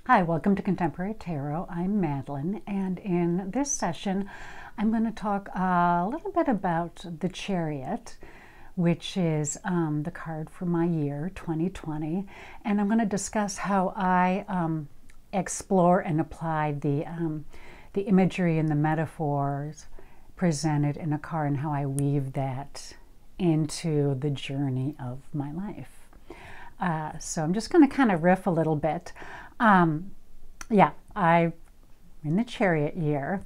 Hi, welcome to Contemporary Tarot. I'm Madeline, and in this session, I'm going to talk a little bit about the Chariot, which is the card for my year, 2020, and I'm going to discuss how I explore and apply the imagery and the metaphors presented in a card and how I weave that into the journey of my life. So I'm just going to kind of riff a little bit. I'm in the Chariot year,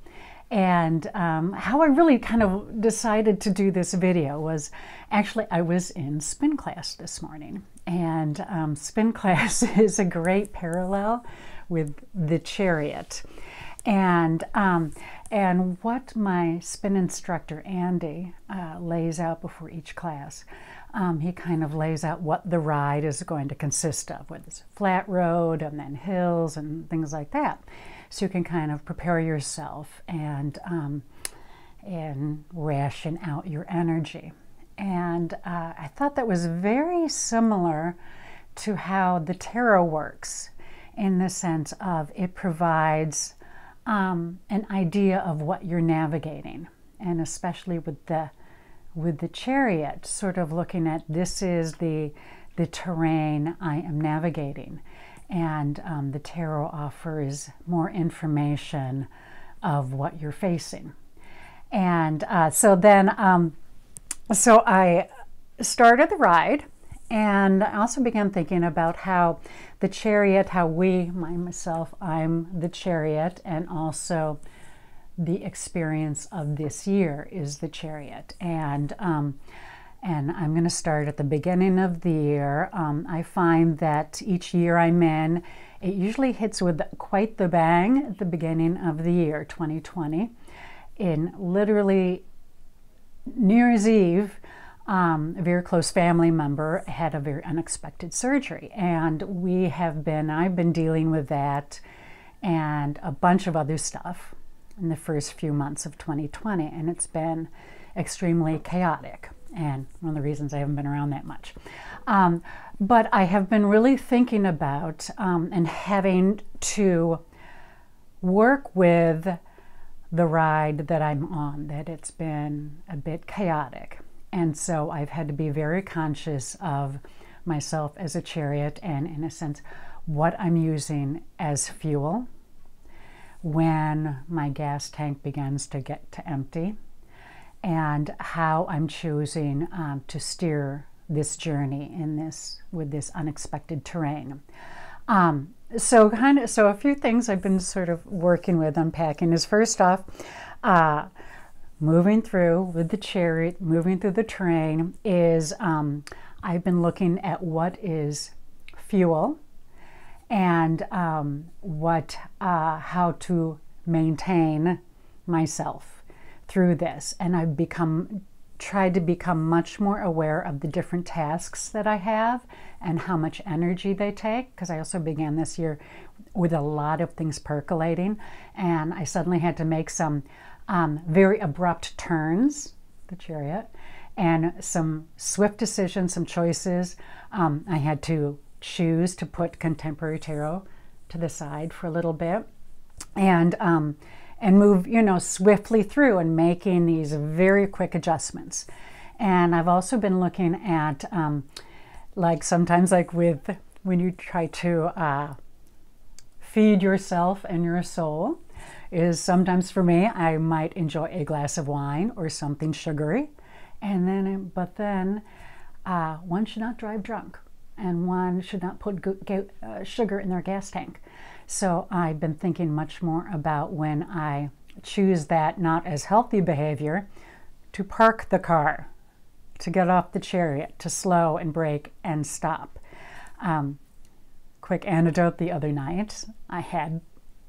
and how I really kind of decided to do this video was actually I was in spin class this morning, and spin class is a great parallel with the Chariot. And what my spin instructor, Andy, lays out before each class, he kind of lays out what the ride is going to consist of, whether it's a flat road and then hills and things like that. So you can kind of prepare yourself and ration out your energy. And I thought that was very similar to how the tarot works, in the sense of it provides an idea of what you're navigating, and especially with the Chariot, sort of looking at this is the terrain I am navigating, and the tarot offers more information of what you're facing. And so I started the ride, and I also began thinking about how the Chariot, myself, I'm the Chariot, and also the experience of this year is the Chariot. And I'm going to start at the beginning of the year. I find that each year I'm in, it usually hits with quite the bang at the beginning of the year, 2020. In literally New Year's Eve, a very close family member had a very unexpected surgery, and I've been dealing with that and a bunch of other stuff in the first few months of 2020, and it's been extremely chaotic, and one of the reasons I haven't been around that much. But I have been really thinking about and having to work with the ride that I'm on, that it's been a bit chaotic. And so I've had to be very conscious of myself as a Chariot, and in a sense, what I'm using as fuel when my gas tank begins to get to empty, and how I'm choosing to steer this journey with this unexpected terrain. So a few things I've been sort of working with, unpacking, is first off, moving through with the Chariot, moving through the terrain, is I've been looking at what is fuel, and how to maintain myself through this. And I've tried to become much more aware of the different tasks that I have and how much energy they take, because I also began this year with a lot of things percolating, and I suddenly had to make some very abrupt turns, the Chariot, and some swift decisions, some choices. I had to choose to put Contemporary Tarot to the side for a little bit, and move, swiftly through and making these very quick adjustments. And I've also been looking at, sometimes when you try to feed yourself and your soul, is sometimes for me, I might enjoy a glass of wine or something sugary, but then one should not drive drunk, and one should not put sugar in their gas tank. So I've been thinking much more about when I choose that not as healthy behavior, to park the car, to get off the Chariot, to slow and brake and stop. Quick anecdote: the other night I had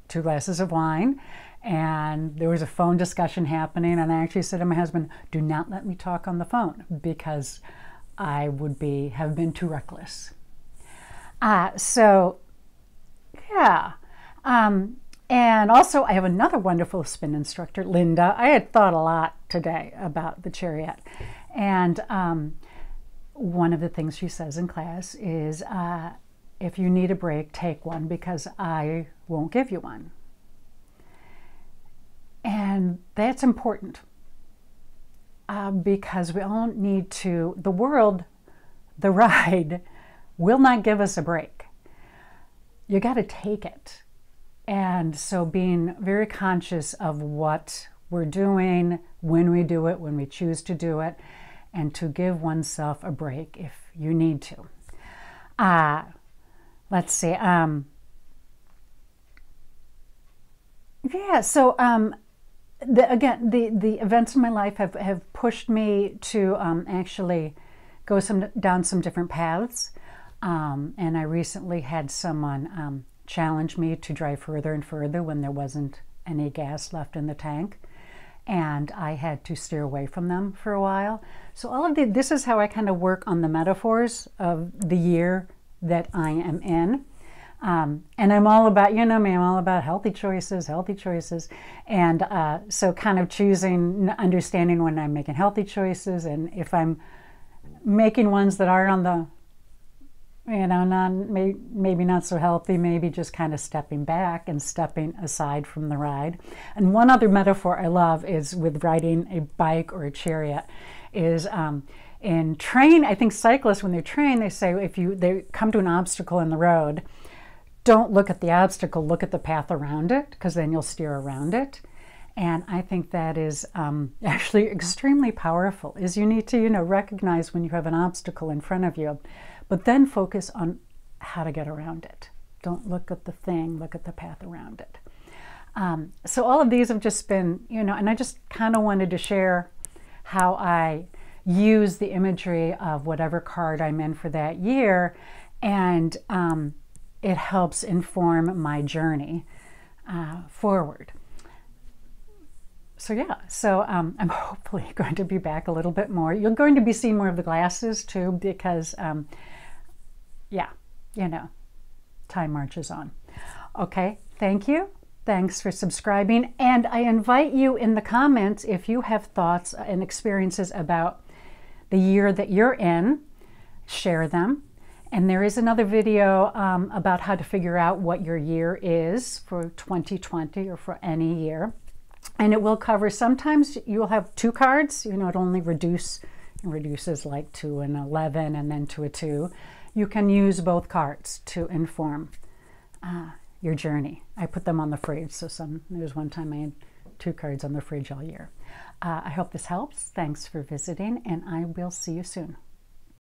2 glasses of wine, and there was a phone discussion happening, and I actually said to my husband, do not let me talk on the phone, because I have been too reckless. And also I have another wonderful spin instructor, Linda. I had thought a lot today about the Chariot, and one of the things she says in class is if you need a break, take one, because I won't give you one. And that's important because we all need to, the world, the ride, will not give us a break. You got to take it. And so being very conscious of what we're doing, when we do it, when we choose to do it, and to give oneself a break if you need to. Let's see. Yeah, so again, the events in my life have pushed me to actually go down some different paths. And I recently had someone challenge me to drive further and further when there wasn't any gas left in the tank. And I had to steer away from them for a while. So all of this is how I kind of work on the metaphors of the year that I am in. And I'm all about, you know me, I'm all about healthy choices. And so kind of choosing, understanding when I'm making healthy choices, and if I'm making ones that are on the, you know, maybe not so healthy, maybe just kind of stepping back and stepping aside from the ride. And one other metaphor I love is with riding a bike or a chariot is in train, I think cyclists, when they train, they say if they come to an obstacle in the road, don't look at the obstacle, look at the path around it, because then you'll steer around it. And I think that is actually extremely powerful, is you need to, you know, recognize when you have an obstacle in front of you, but then focus on how to get around it. Don't look at the thing, look at the path around it. So all of these have just been, you know, and I just kind of wanted to share how I use the imagery of whatever card I'm in for that year, and it helps inform my journey forward. So yeah, so I'm hopefully going to be back a little bit more. You're going to be seeing more of the glasses too, because yeah, you know, time marches on. Okay, thank you. Thanks for subscribing. And I invite you in the comments, if you have thoughts and experiences about the year that you're in, share them. And there is another video about how to figure out what your year is for 2020 or for any year. And it will cover, sometimes you'll have two cards, you know, it only reduces like to an 11 and then to a 2. You can use both cards to inform your journey. I put them on the fridge, so there's one time I had 2 cards on the fridge all year. I hope this helps. Thanks for visiting, and I will see you soon.